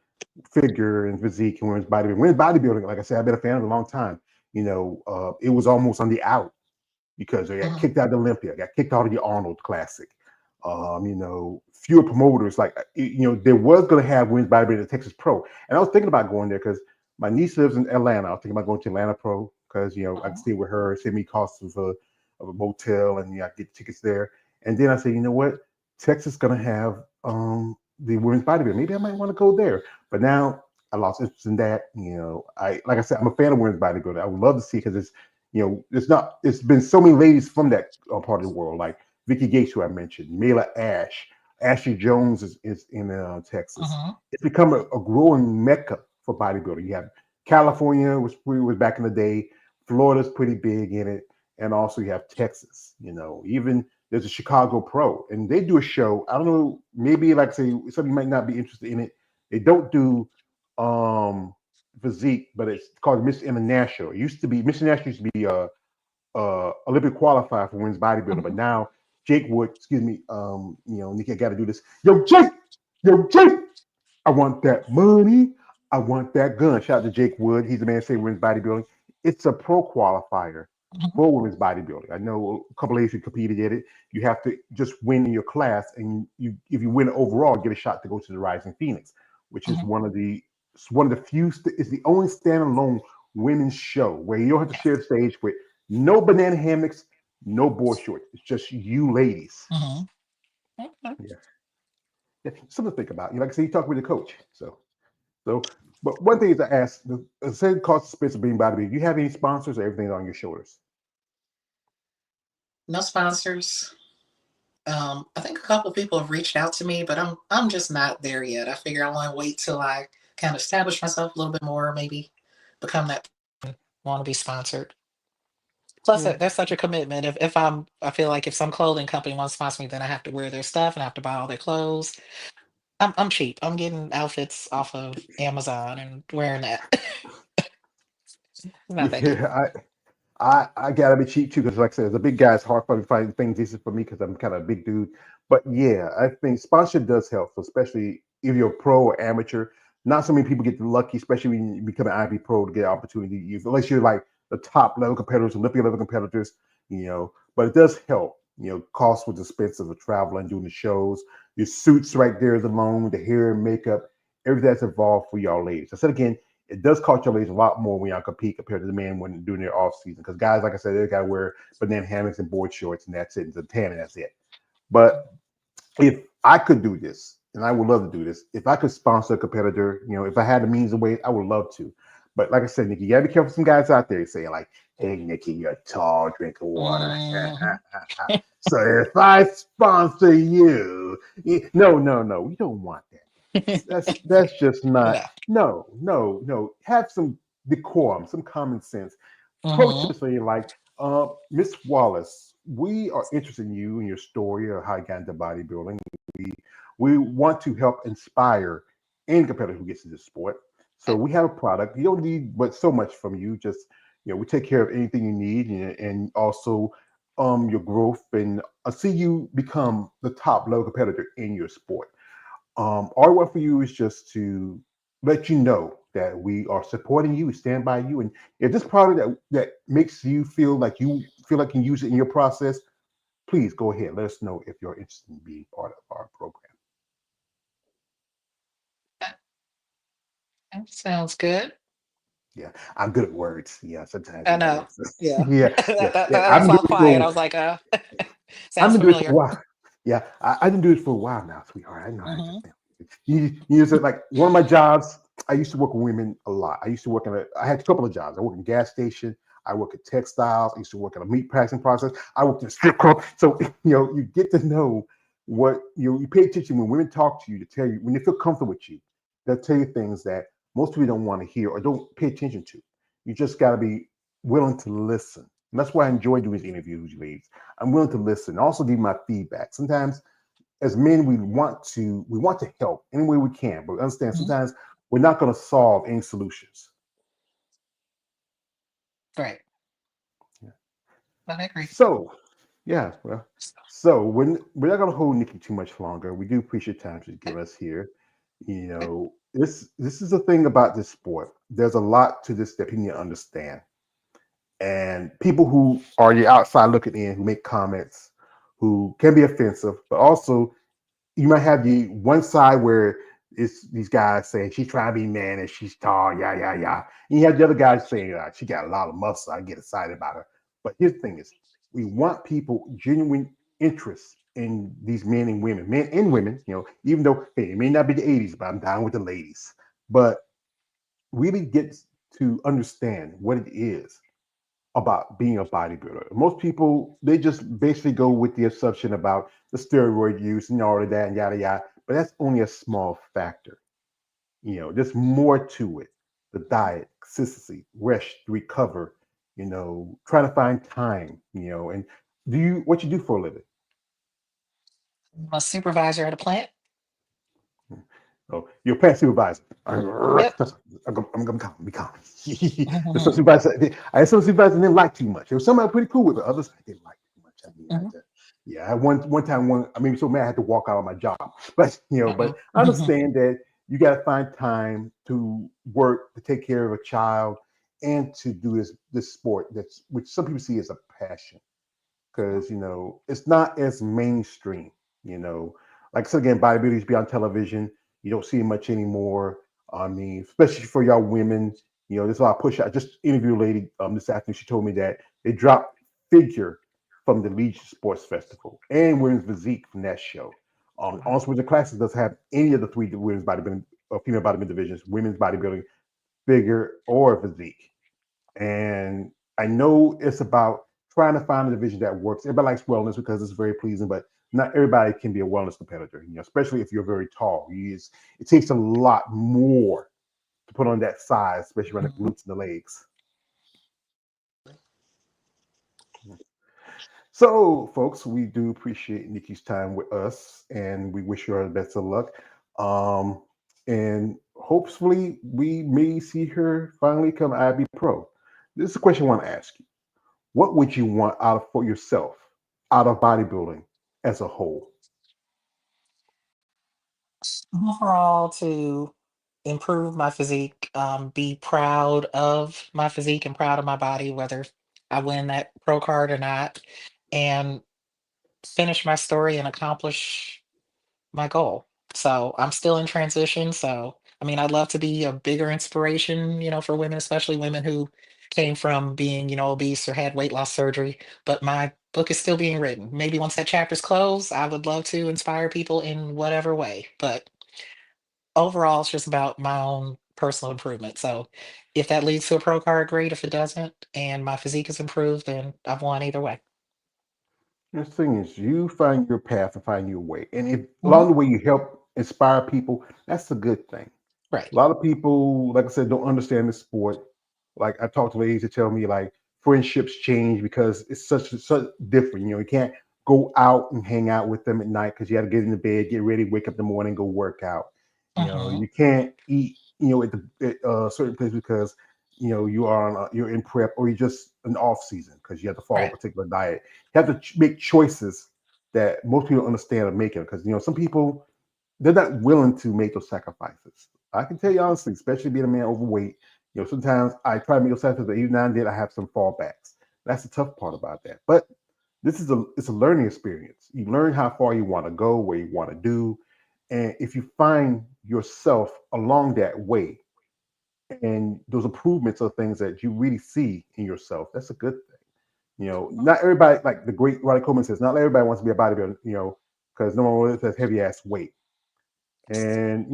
figure and physique and women's bodybuilding. Women's bodybuilding, like I said, I've been a fan of it a long time. It was almost on the out because they got Hmm. kicked out of Olympia, got kicked out of the Arnold Classic. Fewer promoters. Like, there was going to have women's bodybuilding at Texas Pro, and I was thinking about going there because my niece lives in Atlanta. I was thinking about going to Atlanta Pro because I can Hmm. stay with her, save me costs of a motel, and I get tickets there. And then I said, you know what, Texas is going to have the women's bodybuilding. Maybe I might want to go there. But now I lost interest in that. I like I said, I'm a fan of women's bodybuilding. I would love to see because it's not. It's been so many ladies from that part of the world, like Vicky Gates, who I mentioned, Mela Ash, Ashley Jones is in Texas. Hmm. It's become a growing mecca for bodybuilding. You have California, was back in the day. Florida's pretty big in it, and also you have Texas. Even there's a Chicago Pro, and they do a show. I don't know, maybe like say some of you might not be interested in it. They don't do um physique, but it's called Miss International. It used to be Miss International used to be Olympic qualifier for women's bodybuilding, but Hmm. now Jake Wood, excuse me, Nikki, I got to do this. Yo, Jake, I want that money. I want that gun. Shout out to Jake Wood. He's the man saying women's bodybuilding. It's a pro qualifier Hmm. for women's bodybuilding. I know a couple of ladies who competed in it. You have to just win in your class, and if you win overall, get a shot to go to the Rising Phoenix, which is Hmm. one of the few. It's the only standalone women's show where you don't have to share the stage with no banana hammocks, no board shorts. It's just you ladies. Hmm. Okay. Yeah, yeah. Something to think about. Like I said, you talk with the coach. So, but one thing is I ask, the same cost expense of being bodybuilding. Do you have any sponsors or everything's on your shoulders? No sponsors. I think a couple people have reached out to me, but I'm just not there yet. I figure I want to wait till I kind of establish myself a little bit more, maybe become that want to be sponsored. Plus, Yeah. that's such a commitment. If I feel like if some clothing company wants to sponsor me, then I have to wear their stuff and I have to buy all their clothes. I'm cheap. I'm getting outfits off of Amazon and wearing that. It's not that deep. Yeah, I gotta be cheap too because, like I said, as a big guy, it's hard for me to find things decent for me because I'm kind of a big dude. But yeah, I think sponsorship does help, so especially if you're a pro or amateur. Not so many people get lucky, especially when you become an IB pro to get an opportunity to use, unless you're like the top level competitors, Olympia level competitors. But it does help. Cost was expensive of traveling, doing the shows, your suits right there is alone, the hair and makeup, everything that's involved for y'all ladies. I said again, it does cost your ladies a lot more when y'all compete compared to the men when doing their off season. Because guys, like I said, they got to wear banana hammocks and board shorts, and that's it. It's a tan, and that's it. But if I could do this, and I would love to do this, if I could sponsor a competitor, if I had the means of way, I would love to. But like I said, Nikki, you gotta be careful. Some guys out there saying like, "Hey, Nikki, you're tall, drink of water." Hmm. So if I sponsor you, no, no, no, we don't want that. That's just not. No. No, no, no. Have some decorum, some common sense. Approach Hmm. this lady like, Miss Wallace, we are interested in you and your story of how you got into bodybuilding. We want to help inspire any competitor who gets into the sport. So we have a product. You don't need but so much from you. Just we take care of anything you need, and also your growth. And I see you become the top level competitor in your sport. All I want for you is just to let you know that we are supporting you, we stand by you, and if this product that makes you feel like you can use it in your process, please go ahead. Let us know if you're interested in being part of our program. That sounds good. Yeah, I'm good at words. Yeah, sometimes I know. Yeah. yeah, yeah, yeah. That's I've why been I'm doing it quiet. I for was like, I've sounds been doing it for a familiar. while. Yeah, I've been doing it for a while now, sweetheart. I know how to Hmm. you said like one of my jobs. I used to work with women a lot. I used to work I had a couple of jobs. I worked in gas station. I work at textiles. I used to work in a meat packing process. I worked in a strip club. So you get to know what you pay attention when women talk to you to tell you when they feel comfortable with you. They'll tell you things that most people don't want to hear or don't pay attention to. You just got to be willing to listen. And that's why I enjoy doing these interviews with you ladies. I'm willing to listen, also give my feedback. Sometimes as men, we want to help any way we can, but understand Mhm. sometimes we're not going to solve any solutions. Right. Yeah. I agree. So, yeah, well, so we're not going to hold Nikki too much longer. We do appreciate time to give us here. This is the thing about this sport. There's a lot to this that people need to understand, and people who are the outside looking in, who make comments, who can be offensive, but also you might have the one side where it's these guys saying she's trying to be man and she's tall, yeah, yeah, yeah. And you have the other guys saying she got a lot of muscle. I get excited about her. But here's the thing: is we want people genuine interest in these men and women. Even though hey, it may not be the '80s, but I'm down with the ladies. But really get to understand what it is about being a bodybuilder. Most people they just basically go with the assumption about the steroid use and all of that and yada yada, but that's only a small factor. There's more to it. The diet, consistency, rest, recover. Try to find time. And do you what you do for a living? I'm a supervisor at a plant. Oh, your plant supervisor. Yep. I'm gonna calm. Be calm. There's some supervisors. I had some supervisors didn't like too much. There was some I pretty cool with, but others I didn't like too much. I mean, Mhm. yeah. I one time I mean, so mad I had to walk out of my job. But but Uh-oh. I understand that you got to find time to work, to take care of a child, and to do this sport that's which some people see as a passion because it's not as mainstream. You know, like so again, bodybuilders be on television. You don't see it much anymore. I mean, especially for y'all women. There's a lot of push. I just interviewed a lady this afternoon. She told me that they dropped figure from the Legion Sports Festival and women's physique from that show. Also, with the classes doesn't have any of the three women's bodybuilding, female bodybuilding divisions, women's bodybuilding, figure, or physique. And I know it's about trying to find a division that works. Everybody likes wellness because it's very pleasing, but not everybody can be a wellness competitor. Especially if you're very tall. It takes a lot more to put on that size, especially around the Mhm. glutes and the legs. So, folks, we do appreciate Nikki's time with us, and we wish her the best of luck. Um, and hopefully, we may see her finally come IB Pro. This is a question I want to ask you. What would you want out of for yourself out of bodybuilding as a whole? Overall, to improve my physique, be proud of my physique and proud of my body, whether I win that pro card or not, and finish my story and accomplish my goal. So I'm still in transition. So, I mean, I'd love to be a bigger inspiration, for women, especially women who came from being, obese or had weight loss surgery. But my book is still being written. Maybe once that chapter's closed, I would love to inspire people in whatever way. But overall, it's just about my own personal improvement. So if that leads to a pro card, great. If it doesn't, and my physique is improved, then I've won either way. The thing is, you find your path and find your way, and if along Hmm. the way you help inspire people, that's a good thing. Right. A lot of people, like I said, don't understand the sport. Like I talk to ladies that tell me like friendships change because it's such different. You can't go out and hang out with them at night because you got to get in the bed, get ready, wake up in the morning, go work out. Hmm. You can't eat, at certain place because you're in prep or you're just an off season because you have to follow a Right. particular diet. You have to make choices that most people don't understand of making because some people they're not willing to make those sacrifices. I can tell you honestly, especially being a man overweight, sometimes I try to make those sacrifices, but even now and then I have some fallbacks. That's the tough part about that. But it's a learning experience. You learn how far you want to go, where you want to do, and if you find yourself along that way, and those improvements are things that you really see in yourself, that's a good thing. Not everybody, like the great Ronnie Coleman says, not everybody wants to be a bodybuilder, because no one wants that heavy ass weight. And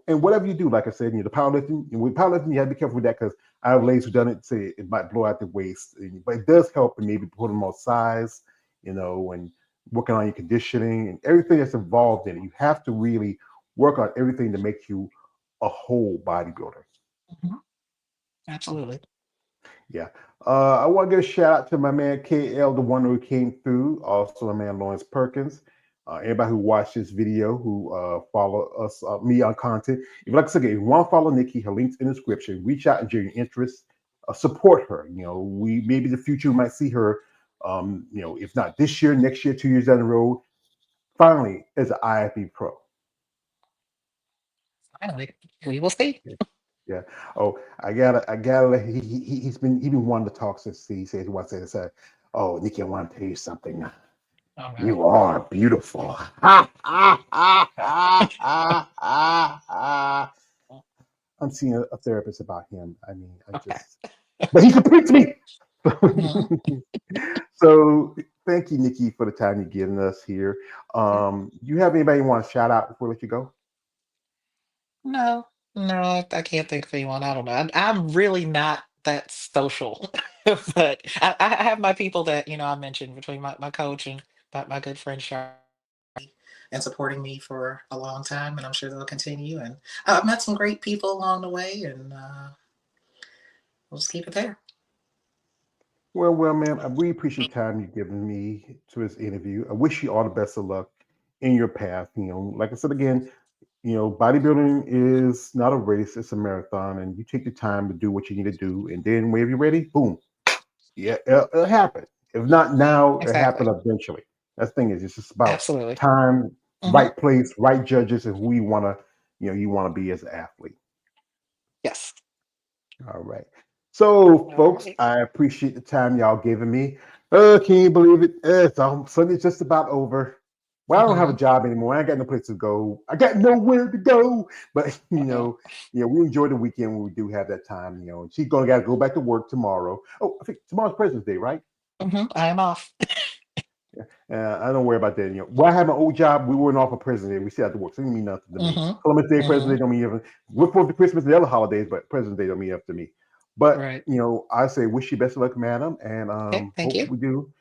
and whatever you do, like I said, the powerlifting. And with powerlifting, you have to be careful with that because I have ladies who done it say it might blow out the waist, but it does help and maybe put them on size, and working on your conditioning and everything that's involved in it. You have to really work on everything to make you a whole bodybuilder. Mhm. Absolutely. Yeah. I want to give a shout out to my man KL, the one who came through. Also, my man Lawrence Perkins. Everybody who watched this video, who follow us, me on content. If like I said, if you want to follow Nikki, her links in the description. Reach out and share your interest. Support her. We maybe in the future we might see her. If not this year, next year, 2 years down the road. Finally, as an IFB pro. Finally, we will see. Yeah. Oh, I gotta. He's been wanting to talk since he said he wants to say, "Oh, Nikki, I want to tell you something. All right. You are beautiful." Ha, ha, ha, ha, ha, ha, ha. I'm seeing a therapist about him. I mean, Okay. but he completes me. Mhm. So thank you, Nikki, for the time you're giving us here. You have anybody you want to shout out before we let you go? No, no, I can't think of anyone. I don't know. I'm really not that social, but I have my people that I mentioned between my coach and my good friend Charlie and supporting me for a long time, and I'm sure they'll continue. And I've met some great people along the way, and we'll just keep it there. Well, ma'am, I really appreciate the time you've given me to this interview. I wish you all the best of luck in your path. Like I said again, bodybuilding is not a race, it's a marathon, and you take the time to do what you need to do. And then whenever you're ready, boom, yeah, it'll happen. If not now, it'll happen Exactly. eventually. That's the thing is, it's just about Absolutely. time, Hmm. right place, right judges, and who you want to be as an athlete. Yes. All right. So, All folks, right. I appreciate the time y'all giving me. Can you believe it? Sunday's just about over. Well, I don't have a Hmm. job anymore. I got no place to go. I got nowhere to go. But we enjoy the weekend when we do have that time. And she's gonna gotta go back to work tomorrow. Oh, I think tomorrow's President's Day, right? I am off. I don't worry about that. When I had my old job, we weren't off of President's Day. We still had to work. So it didn't mean nothing to me. Hmm. Columbus Day, President's Hmm. Day don't mean anything. Look forward to Christmas and the other holidays, but President's Day don't mean nothing to me. But Right. I say wish you best of luck, madam, and Okay. Thank hope you. we do.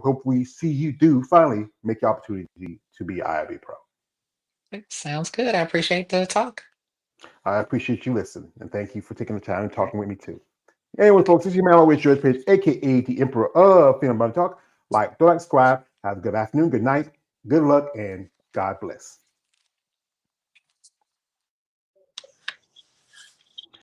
Hope we see you do finally make the opportunity to be IIB pro. Okay, sounds good. I appreciate the talk. I appreciate you listening, and thank you for taking the time and All right. talking with me too. Anyway, Okay. folks, this is your man always George Page, aka the Emperor of Film Button Talk. Like, don't like, subscribe. Have a good afternoon, good night, good luck, and God bless.